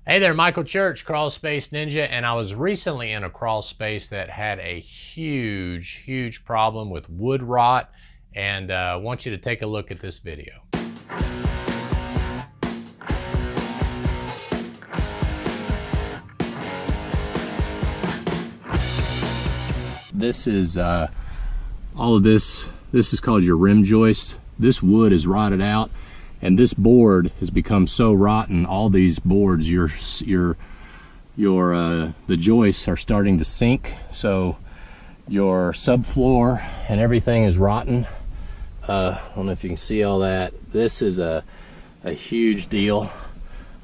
Hey there, Michael Church, Crawl Space Ninja, and I was recently in a crawl space that had a huge problem with wood rot, and I want you to take a look at this video. This is all of this is called your rim joist. This wood is rotted out, and this board has become so rotten. All these boards, the joists are starting to sink, so your subfloor and everything is rotten. I don't know if you can see all that. This is a huge deal.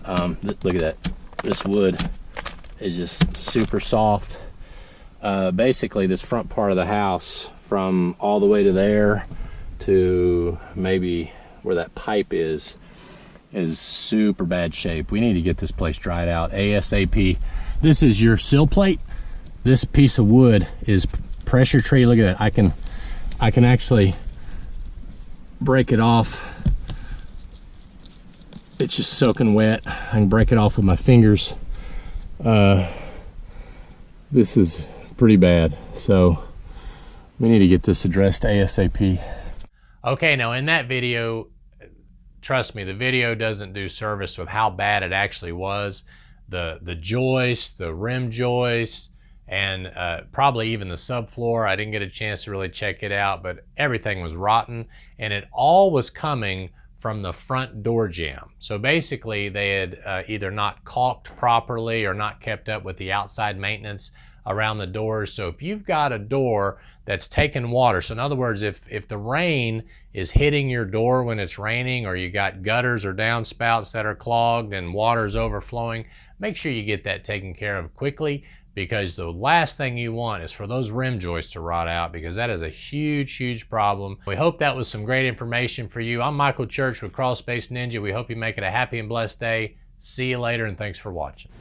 Look at that. This wood is just super soft. Basically, this front part of the house, from all the way to there to maybe where that pipe is super bad shape. We need to get this place dried out ASAP. This is your sill plate. This piece of wood is pressure treated. Look at that. I can actually break it off. It's just soaking wet. I can break it off with my fingers. This is pretty bad, so we need to get this addressed ASAP. Okay, now in that video, trust me, the video doesn't do service with how bad it actually was. The joist, the rim joist, and probably even the subfloor. I didn't get a chance to really check it out, but everything was rotten, and it all was coming from the front door jamb. So basically, they had either not caulked properly or not kept up with the outside maintenance around the doors. So if you've got a door that's taken water, so in other words, if the rain is hitting your door when it's raining, or you got gutters or downspouts that are clogged and water's overflowing, make sure you get that taken care of quickly, because the last thing you want is for those rim joists to rot out, because that is a huge problem. We hope that was some great information for you. I'm Michael Church with Crawl Space Ninja. We hope you make it a happy and blessed day. See you later, and thanks for watching.